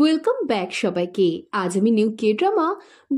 Welcome back সবাইকে। আজ আমি নিউ কে ড্রামা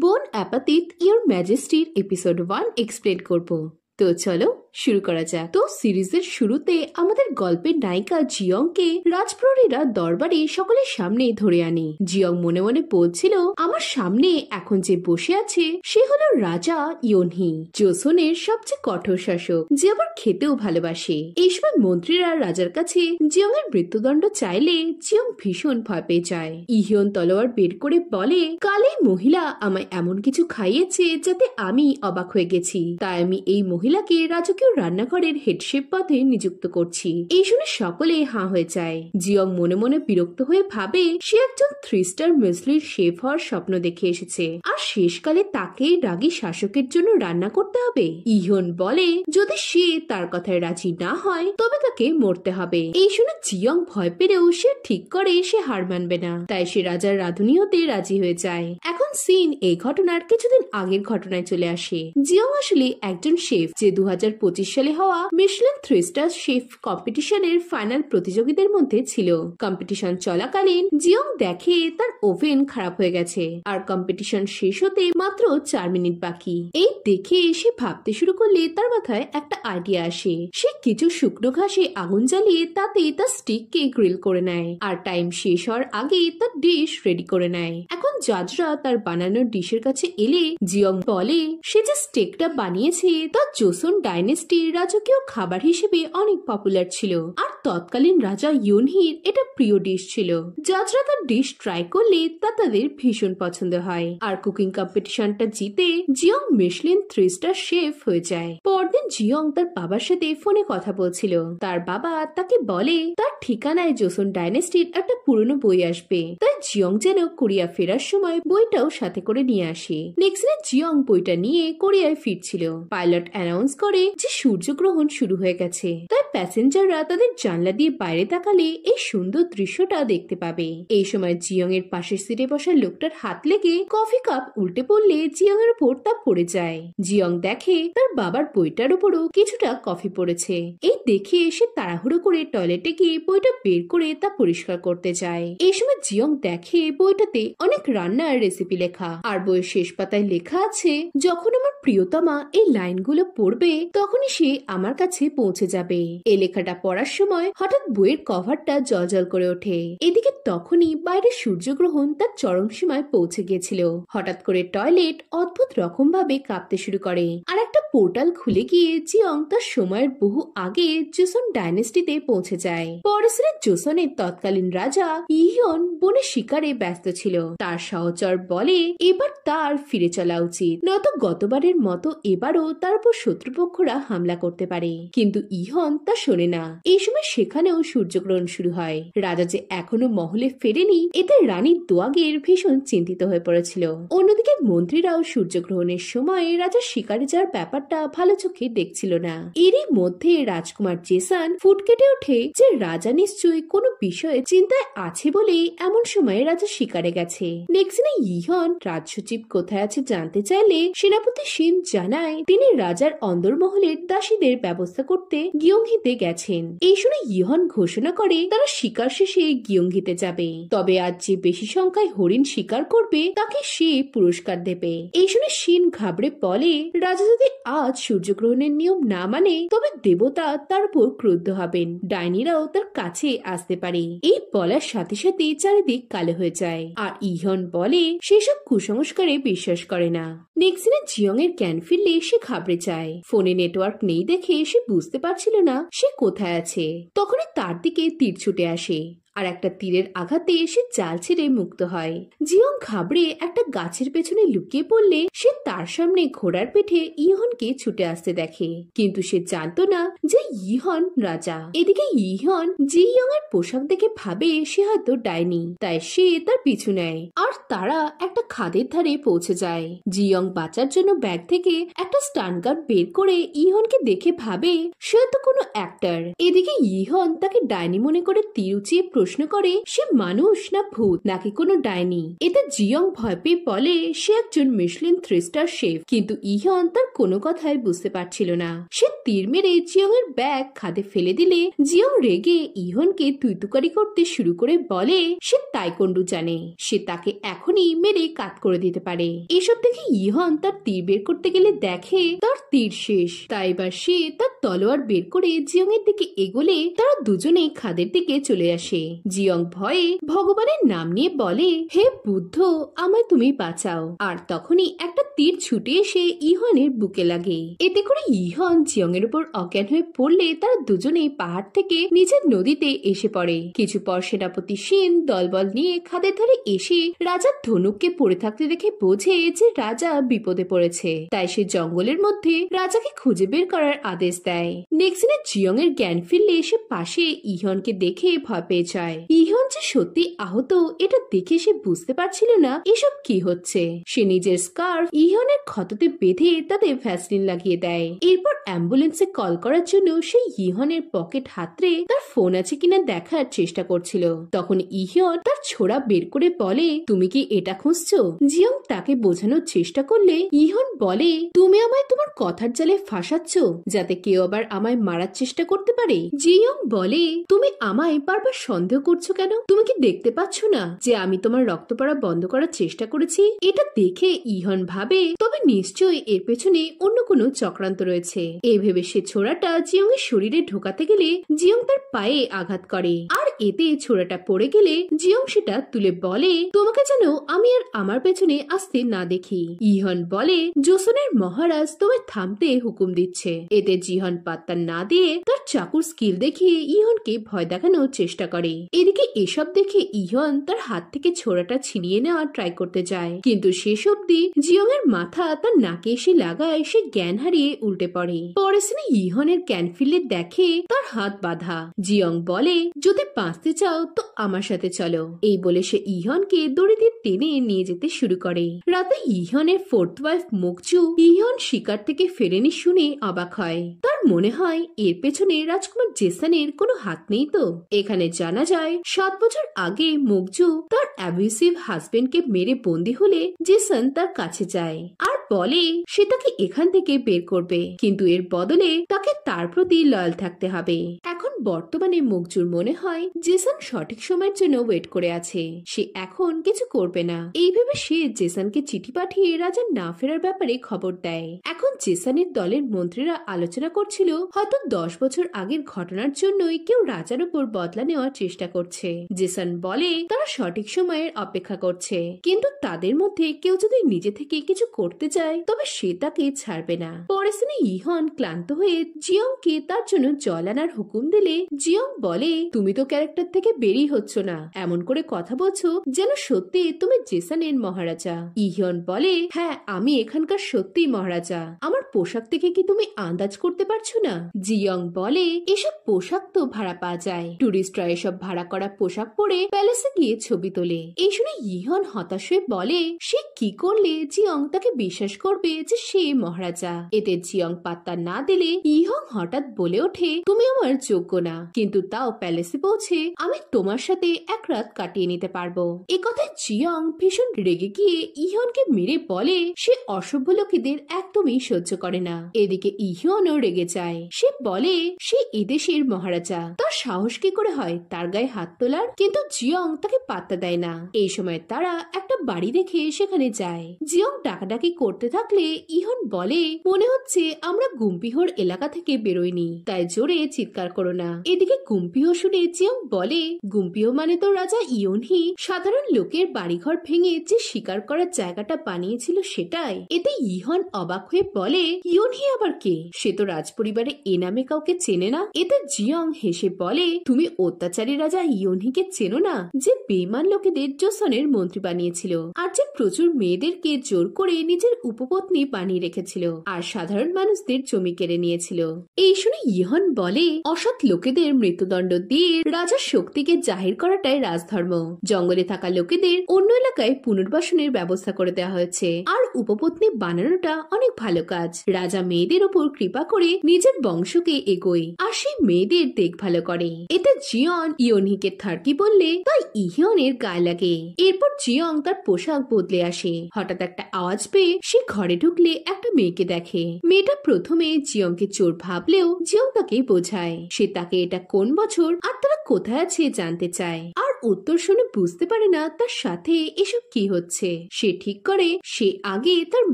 বোন অ্যাপাথিত ইওর ম্যাজেস্টির এপিসোড 1 এক্সপ্লেন করব। তো চলো শুরু করা যাক। তো সিরিজের শুরুতে আমাদের গল্পের নায়িকা জিয়ংকে রাজপ্রহরীরা দরবারে সকলের সামনে ধরে আনে। জিয়ং মনে মনে বলছিল, আমার সামনে এখন যে বসে আছে সে হলো রাজা ইয়নহি, জোসনের সবচেয়ে কঠোর শাসক, যে আবার খেতেও ভালোবাসে। এই সময় মন্ত্রীরা রাজার কাছে জিয়ং এর মৃত্যুদণ্ড চাইলে জিয়ং ভীষণ ভয় পেয়ে যায়। ইহিয়ন তলোয়ার বের করে বলে, কাল এই মহিলা আমায় এমন কিছু খাইয়েছে যাতে আমি অবাক হয়ে গেছি, তাই আমি এই মহিলাকে রাজকীয় রান্নাঘরের হেডশেফ পদে নিযুক্ত করছি। এই শুনে সকলে হাঁ হয়ে যায়। জিয়ং মনে মনে বিরক্ত হয়ে ভাবে সে একজন 3 স্টার মিশলির শেফ হওয়ার স্বপ্ন দেখে এসেছে, আর শেষকালে তাকে রাগী শাসকের জন্য রান্না করতে হবে। ইহিয়ন বলে যদি সে তার কথায় রাজি না হয় তবে তাকে মরতে হবে। এই শুনে জিয়ং ভয় পেলেও সে ঠিক করে সে হার মানবে না, তাই সে রাজার রাঁধুনি হতে রাজি হয়ে যায়। এখন সিন এই ঘটনার কিছুদিন আগের ঘটনায় চলে আসে। জিয়ং আসলে একজন শেফ যে 2025 সালে হওয়া মিশলিন 3 স্টার শেফ কম্পিটিশনের ফাইনাল প্রতিযোগীদের মধ্যে ছিল। কম্পিটিশন চলাকালীন জিয়ং দেখে তার ওভেন খারাপ হয়ে গেছে আর কম্পিটিশন শেষ হতে মাত্র 4 মিনিট বাকি। এই দেখে সে ভাবতে শুরু করলে তার মাথায় একটা আইডিয়া আসে। সে কিছু শুকনো ঘাসে আগুন জ্বালিয়ে তাতে তার স্টিককে গ্রিল করে নেয় আর টাইম শেষ হওয়ার আগে তার ডিশ রেডি করে নেয়। এখন জাজরা তার বানানো ডিশের কাছে এলে জিয়ং বলে সে যে স্টেকটা বানিয়েছে তা জোসন ডাইনেস্টির রাজকীয় খাবার হিসেবে অনেক পপুলার ছিল, আর তৎকালীন রাজা ইয়নহির এটা প্রিয় ডিশ ছিল। জাজরা তার ডিশ ট্রাই করলে তা তাদের ভীষণ পছন্দ হয়, আর কুকিং কম্পিটিশনটা জিতে জিয়ং মিশলিন 3 স্টার শেফ হয়ে যায়। পরদিন জিয়ং তার বাবার সাথে ফোনে কথা বলছিল। তার বাবা তাকে বলে তার ঠিকানায় জোসন ডাইনেস্টির একটা পুরনো বই আসবে, তাই জিয়ং যেন কোরিয়া ফেরার সময় বইটাও সাথে করে নিয়ে আসে। নেক্সট ডে জিয়ং বইটা নিয়ে কোরিয়ায় ফিরছিল। পাইলট অ্যানাউন্স করে যে সূর্যগ্রহণ শুরু হয়ে গেছে, তাই প্যাসেঞ্জাররা তাদের জানলা দিয়ে বাইরে তাকালে এই সুন্দর দৃশ্যটা দেখতে পাবে। এই সময় জিয়ং এর পাশের সিটে বসা লোকটার হাত লেগে কফি কাপ উল্টে পড়লে জিয়ং এর উপর তা পড়ে যায়। জিয়ং দেখে তার বাবার বইটার উপরও কিছুটা কফি পড়েছে। এই দেখে সে তাড়াহুড়ো করে টয়লেটে গিয়ে বইটা বের করে তা পরিষ্কার করতে যায়। এই সময় জিয়ং দেখে বইটাতে অনেক রান্নার রেসিপি লেখা, আর বইয়ের শেষ পাতায় লেখা আছে, যখন আমার প্রিয়তমা এই লাইনগুলো পড়বে তখনই সে আমার কাছে পৌঁছে যাবে। এই লেখাটা পড়ার সময় হঠাৎ বইয়ের কভারটা জ্বলজ্বল করে ওঠে। এদিকে তখনই বাইরে সূর্যগ্রহণ তার চরম সীমায় পৌঁছে গিয়েছিল। হঠাৎ করে টয়লেট অদ্ভুত রকম ভাবে কাঁপতে শুরু করে, আর একটা পোর্টাল খুলে গিয়ে জিয়ং তার সময়ের বহু আগে জোসন ডাইনেস্টিতে পৌঁছে যায়। পরের জোসনের তৎকালীন রাজা ইহিয়ন বনে শিকারে ব্যস্ত ছিল। তার সহচর বলে এবার তার ফিরে চলা উচিত, নয়তো গতবারের মতো এবারও তার উপর শত্রুপক্ষরা হামলা করতে পারে। কিন্তু ইহন তা শোনে না। এই সময় সেখানেও সূর্যগ্রহণ শুরু হয়। রাজা যে এখনো মহলে ফেরেনি এতে রানী দোয়াগের ভীষণ চিন্তিত হয়ে পড়েছিল। অন্যদিকে মন্ত্রীরাও সূর্যগ্রহণের সময় রাজার শিকারে যাওয়ার ব্যাপারটা ভালো চোখে দেখছিল না। এরই মধ্যে রাজকুমার জেসান ফুট কেটে ওঠে যে রাজা নিশ্চয়ই কোনো বিষয়ে চিন্তায় আছে বলেই এমন সময় রাজা শিকারে গেছে। নেক্সট দিনে ইহন রাজসচিব কোথায় আছে জানতে চাইলে সেনাপতি শিন জানায় তিনি রাজার অন্দরমহলের দাসীদের ব্যবস্থা করতে গিয়ংহিতে গেছেন। এই শুনে ইহন ঘোষণা করে তারা শিকার শেষে গিয়ংহিতে যাবে, তবে আজ যে বেশি সংখ্যায় হরিণ শিকার করবে তাকে সে পুরস্কার দেবে। এই শুনে শিন ঘাবড়ে বলে রাজা যদি আজ সূর্যগ্রহণের নিয়ম না মানে তবে দেবতা তার উপর ক্রুদ্ধ হবেন, ডাইনিরাও তার কাছে আসতে পারে। এই বলার সাথে সাথে চারিদিক কালো হয়ে যায়, আর ইহন বলে সেসব কুসংস্কারে বিশ্বাস করে না। নেক্সট দিনে জিয়ং এর জ্ঞান ফিরলে সে ঘাবড়ে যায়। ফোনে নেটওয়ার্ক নেই দেখে সে বুঝতে পারছিল না সে কোথায় আছে। তখনই তার দিকে তীর ছুটে আসে, আর একটা তীরের আঘাতে সে জাল ছেড়ে মুক্ত হয়। জিয়ং ঘাবড়ে একটা গাছের পেছনে লুকিয়ে পড়লে সে তার সামনে ঘোড়ার পিঠে ইহনকে ছুটে আসতে দেখে, কিন্তু সে জানতো না যে ইহন রাজা। এদিকে ইহন জিয়ং এর পোশাক দেখে ভাবে সে হয়তো ডাইনি, তাই সে তার পিছু নেয়, আর তারা একটা খাদের ধারে পৌঁছে যায়। জিয়ং বাঁচার জন্য ব্যাগ থেকে একটা স্টান গান বের করে ইহনকে দেখে ভাবে সে তো কোনো অ্যাক্টর। এদিকে ইহন তাকে ডাইনি মনে করে তীর উঁচিয়ে প্রশ্ন করে সে মানুষ না ভূত নাকি কোনো ডাইনি। এতে জিয়ং ভয় পেয়ে বলে সে একজন মিশলিন 3 স্টার শেফ, কিন্তু ইহন তার কোনো কথাই বুঝতে পারছিল না। সে তীর মেরে জিয়ং এর ব্যাগ খাদে ফেলে দিলে জিয়ং রেগে ইহনকে তুইতুকারি করতে শুরু করে বলে সে তাইকোন্ডু জানে, সে তাকে এখনই মেরে কাট করে দিতে পারে। এসব দেখে ইহন তার তীর বের করতে গেলে দেখে তার তীর শেষ। তাই এবার সে তার তলোয়ার বের করে জিয়ং এর দিকে এগোলে তারা দুজনেই খাদের দিকে চলে আসে। জিয়ং ভয়ে ভগবানের নাম নিয়ে বলে হে বুদ্ধ, আমায় তুমি বাঁচাও। আর তখনই একটা তীর ছুটে এসে ইহনের বুকে লাগে। এতে করে ইহন জিয়ং এর উপর অজ্ঞান হয়ে পড়লে তারা দুজনেই পাহাড় থেকে নিচের নদীতে এসে পড়ে। কিছু পর সেনাপতি সেন দলবল নিয়ে খাদের ধারে এসে রাজার ধনুককে পড়ে থাকতে দেখে বোঝে যে রাজা বিপদে পড়েছে। তাই সে জঙ্গলের মধ্যে রাজাকে খুঁজে বের করার আদেশ দেয়। নেক্সট দিনে জিয়ং এর জ্ঞান ফিরলে সে পাশে ইহনকে দেখে ভয় পেয়ে যায়। ইহন যে সত্যি আহত এটা দেখে সে বুঝতে পারছিল না এসব কি হচ্ছে। সে নিজের স্কার্ফ ইহনের ক্ষততে বেঁধে তাতে ভ্যাসলিন লাগিয়ে দেয়। এরপর অ্যাম্বুলেন্সে কল করার জন্য সে ইহনের পকেট হাতড়ে তার ফোন আছে কিনা দেখার চেষ্টা করছিল। তখন ইহন তার ছোড়া বের করে বলে তুমি কি এটা খুঁজছো? জিয়ং তাকে বোঝানোর চেষ্টা করলে ইহন বলে তুমি আমায় তোমার কথার জালে ফাঁসাচ্ছ যাতে কেউ আবার আমায় মারার চেষ্টা করতে পারে। জিয়ং বলে তুমি আমায় বারবার সন্দেহ করছো কেন? তুমি কি দেখতে পাচ্ছ না যে আমি তোমার রক্ত পড়া বন্ধ করার চেষ্টা করেছি? এটা দেখে ইহন ভাবে তবে নিশ্চয়ই এর পেছনে অন্য কোনো চক্রান্ত রয়েছে। এই ভেবে সে ছোড়াটা জিয়ং এর শরীরে ঢোকাতে গেলে জিয়ং তার পায়ে আঘাত করে আর এতে ছোড়াটা পড়ে গেলে জিয়ং সেটা তুলে বলে তোমাকে যেন আমি আর আমার পেছনে আসতে না দেখি। ইহন বলে জোসনের মহারাজ তোমায় থামতে হুকুম দিচ্ছে। এতে জিহন পাত্তা না দিয়ে তার চাকুর স্কিল দেখিয়ে ইহনকে ভয় দেখানোর চেষ্টা করে। এদিকে এসব দেখে ইহন তার হাত থেকে ছোড়াটা ছিনিয়ে নেওয়ার ট্রাই করতে যায়, কিন্তু শেষ অব্দি জিয়ং এর মাথা তার নাকে এসে লাগায় সে জ্ঞান হারিয়ে উল্টে পড়ে। পরে সিনে ইহনের জ্ঞান ফিরলে দেখে তার হাত বাঁধা। জিয়ং বলে যদি বাঁচতে চাও তো আমার সাথে চলো। এই বলে সে ইহনকে দড়ি দিয়ে টেনে নিয়ে যেতে শুরু করে। রাতে ইহনের 4th ওয়াইফ মুকজু ইহন শিকার থেকে ফেরেনি শুনে অবাক হয়। তার মনে হয় এর পেছনে রাজকুমার জেসনের কোনো হাত নেই তো। এখানে জানা যায় 7 বছর আগে মুকজু তার অ্যাবিউসিভ হাজবেন্ডকে মেরে বন্দী হলে জেসন তার কাছে যায় আর বলে সে তাকে এখান থেকে বের করবে, কিন্তু এর বদলে তাকে তার প্রতি লয়াল থাকতে হবে। এখন বর্তমানে মুকজুর মনে হয় জেসন সঠিক সময়ের জন্য ওয়েট করে আছে, সে এখন কিছু করবে না। এই ভেবে সে জেসনকে চিঠি পাঠিয়ে রাজার না ফেরার ব্যাপারে খবর দেয়। এখন জেসনের দলের মন্ত্রীরা আলোচনা করছিল হয়তো 10 বছর আগের ঘটনার জন্যই কেউ রাজার উপর বদলা নেওয়ার চেষ্টা করছে। জেসন বলে তারা সঠিক সময়ের অপেক্ষা করছে, কিন্তু তাদের মধ্যে কেউ যদি নিজে থেকে কিছু করতে চায় তবে সে তাকে ছাড়বে না। পরে সিনে ইহন ক্লান্ত হয়ে জিয়ংকে তার জন্য জল আনার হুকুম দিলে জিয়ং বলে তুমি তো ক্যারেক্টার থেকে বেরিয়ে হচ্ছ না, এমন করে কথা বলছো যেন সত্যি তুমি জেসনের মহারাজা। ইহন বলে হ্যাঁ আমি এখানকার সত্যি মহারাজা, আমার পোশাক থেকে কি তুমি আন্দাজ করতে পারছো না? জিয়ং বলে এসব পোশাক তো ভাড়া পাওয়া যায়, টুরিস্টরা এসব ভাড়া করা পোশাক পরে প্যালেসে গিয়ে ছবি তোলে। এই শুনে ইহন হতাশ হয়ে বলে সে কি করলে জিয়ং তাকে বিশ্বাস করবে যে সে মহারাজা। এতে জিয়ং পাত্তা না দিলে ইহং হঠাৎ বলে ওঠে তুমি আমার যোগ্য না, কিন্তু তাও প্যালেসে পৌঁছে আমি তোমার সাথে এক রাত কাটিয়ে নিতে পারবো। এ কথায় জিয়ং ভীষণ রেগে গিয়ে ইহনকে মেরে বলে সে অসভ্য লোকেদের একদমই সহ্য করে না। এদিকে ইহনও রেগে যায়, সে বলে সে এদেশের মহারাজা, তার সাহস কি করে হয় তার গায়ে হাত তোলার? কিন্তু জিয়ং তাকে পাত্তা দেয় না। এই সময় তারা একটা বাড়ি দেখে সেখানে যায়। জিয়ং ডাকাডাকি করতে থাকলে ইহন বলে মনে হচ্ছে আমরা গুম্পিহোর এলাকা থেকে বেরোইনি, তাই জোরে চিৎকার করো না। এদিকে গুম্পিহো শুনে জিয়ং বলে গুম্পিহো মানে তো রাজা ইয়নহি সাধারণ লোকের বাড়িঘর ভেঙে যে শিকার করার জায়গাটা বানিয়েছিল সেটাই। এতে ইহন অবাক হয়ে বলে ইয়নহি আবার কে? সে তো রাজপরিবারে এ নামে কাউকে চেনে না। এতে জিয়ং হেসে বলে তুমি অত্যাচারী রাজা ইয়নহিকে চেনো না, যে বেইমান লোকেদের জোসনের মন্ত্রী বানিয়েছিল আর যে প্রচুর মেয়েদেরকে জোর করে নিজের উপপত্নী বানিয়ে রেখেছিল আর সাধারণ মানুষদের জমি কেড়ে নিয়েছিল। এই শুনে ইহন বলে, অসৎ লোকেদের মৃত্যুদণ্ড দিয়ে রাজার শক্তিকে জাহির করাটাই রাজধর্ম। জঙ্গলে থাকা লোকেদের অন্য এলাকায় পুনর্বাসনের ব্যবস্থা করে দেওয়া হয়েছে আর উপপত্নী বানানোটা অনেক ভালো কাজ। রাজা মেয়েদের উপর কৃপা করে নিজের বংশকে এগোয় আর সেই মেয়েদের দেখভাল করে। এতে জিয়ন ইয়োনহিকে থার্কি বললে তাই ইহিয়নের গায়ে লাগে। এরপর জিয়ং তার পোশাক বদলে আসে। হঠাৎ একটা আওয়াজ পেয়ে সে ঘরে ঢুকলে একটা মেয়েকে দেখে। মেয়েটা প্রথমে জিয়ংকে চোর ভাবলেও জিয়ং তাকে বোঝায় সে তাকে এটা কোন বছর আর তারা কোথায় আছে জানতে চায়। আর উত্তর শুনে বুঝতে পারে না তার সাথে এসব কি হচ্ছে। সে ঠিক করে সে আগে তার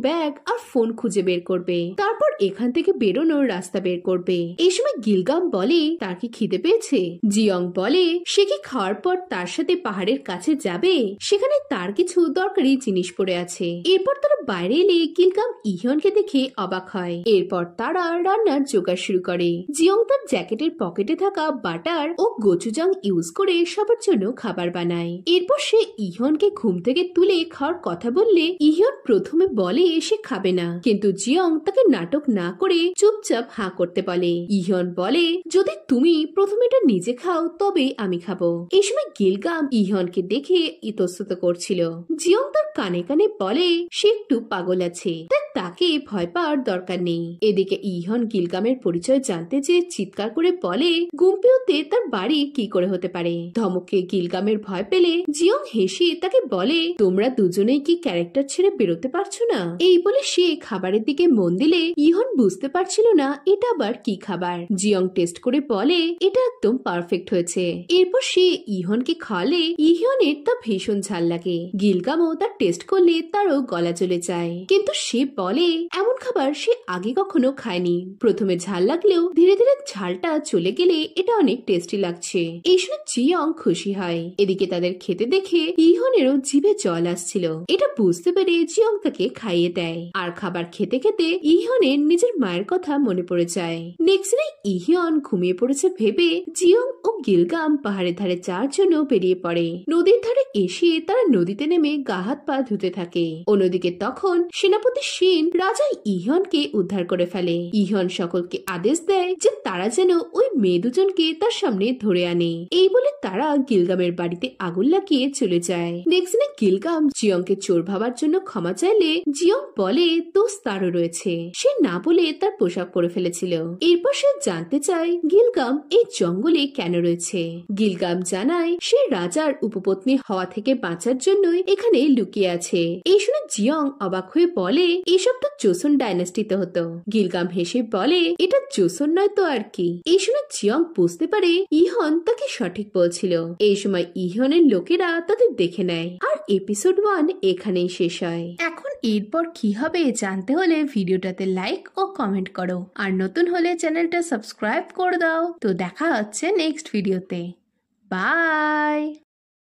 ব্যাগ আর ফোন খুঁজে বের করবে, তারপর এখান থেকে বেরোনোর রাস্তা বের করবে। এই সময় গিলগাম বলে তার কি খিদে পেয়েছে। জিয়ং বলে সে কি খাওয়ার পর তার সাথে পাহাড়ের কাছে যাবে, সেখানে তার কিছু দরকারি জিনিস পড়ে আছে। এরপর তারা বাইরে এলে গিলগাম ইহিয়নকে দেখে অবাক হয়। এরপর তারা রান্নার জোগাড় শুরু করে। জিয়ং তার জ্যাকেটের পকেটে থাকা বাটার ও গোচুজাং ইউজ করে সবার জন্য খাবার বানায়। এরপর সে ইহিয়নকে ঘুম থেকে তুলে খাওয়ার কথা বললে ইহিয়ন প্রথমে বলে সে খাবে না, কিন্তু জিয়ং তাকে নাটক না করে চুপচাপ হাঁ করতে বলে। ইহিয়ন বলে যদি তুমি প্রথমে এটা নিজে খাও তবে আমি খাবো। এই সময় গিলগাম ইহিয়নকে দেখে ইতস্তত করছিল। জিয়ং তার কানে কানে বলে সে একটু পাগল আছে, তাই তাকে ভয় পাওয়ার দরকার নেই। এদিকে ইহিয়ন গিলগামের পরিচয় জানতে চেয়ে চিৎকার করে বলে গুম্পিওতে তার বাড়ি কি করে হতে পারে। ধমকে গিলগামের ভয় পেলে জিয়ং হেসে তাকে বলে তোমরা দুজনেই কি ক্যারেক্টার ছেড়ে বেরোতে পারছো না। এই বলে সে খাবারের দিকে মন দিলে ইহন বুঝতে পারছিল না এটা আবার কি খাবার। জিয়ং টেস্ট করে বলে এটা একদম পারফেক্ট হয়েছে। এরপর সে ইহনকে খাওয়ালে ইহনের তা ভীষণ ঝাল লাগে। গিলগামও তার টেস্ট করলে তারও গলা চলে যায়, কিন্তু সে বলে এমন খাবার সে আগে কখনো খায়নি। প্রথমে ঝাল লাগলেও ধীরে ধীরে ঝালটা চলে গেলে এটা অনেক টেস্টি লাগছে। এই শুনে জিয়ং খুশি হয়। এদিকে তাদের খেতে দেখে ইহনেরও জিভে জল আসছিল। এটা বুঝতে পেরে জিয়ং তাকে খাইয়ে দেয় আর খাবার খেতে খেতে ইহনের নিজের মায়ের কথা মনে পড়ে যায়। নেক্সট ডে ইহিয়ন ঘুমিয়ে পড়েছে ভেবে জিয়ং ও গিলগাম পাহাড়ের ধারে যাওয়ার জন্য বেরিয়ে পড়ে। নদীর ধারে এসে তারা নদীতে নেমে গা হাত পা ধুতে থাকে। অন্যদিকে তখন সেনাপতি শিন রাজা ইহিয়নকে উদ্ধার করে ফেলে। ইহিয়ন সকলকে আদেশ দেয় যে তারা যেন ওই মেয়ে দুজনকে তার সামনে ধরে আনে। এই বলে তারা গিলগামের বাড়িতে আগুন লাগিয়ে চলে যায়। নেক্সট দিনে গিলগাম জিয়ংকে চোর ভাবার জন্য ক্ষমা চাইলে জিয়ং বলে দোষ তারও রয়েছে, সে না বলে তার পোশাক পরে ফেলেছিল। এরপর সে জানতে চায় গিলগাম এই জঙ্গলে কেন রয়েছে। গিলগাম জানায় সে রাজার উপপত্নী হওয়া থেকে বাঁচার জন্যই এখানে লুকিয়ে আছে। এই শুনে জিয়ং অবাক হয়ে বলে এসব তো জোসন ডাইনাস্টিতে হতো। গিলগাম হেসে বলে এটা জোসন নয় তো আর কি। এই শুনে জিয়ং বুঝতে পারে ইহন তাকে সঠিক বলছিল। এই সময় ইহনের লোকেরা তাদের দেখে নেয় আর এপিসোড 1 এখানেই শেষ হয়। এখন এরপর কি হবে জানতে হলে ভিডিওটাতে লাইক ও কমেন্ট করো আর নতুন হলে চ্যানেলটা সাবস্ক্রাইব করে দাও। তো দেখা হচ্ছে নেক্সট ভিডিওতে। বাই।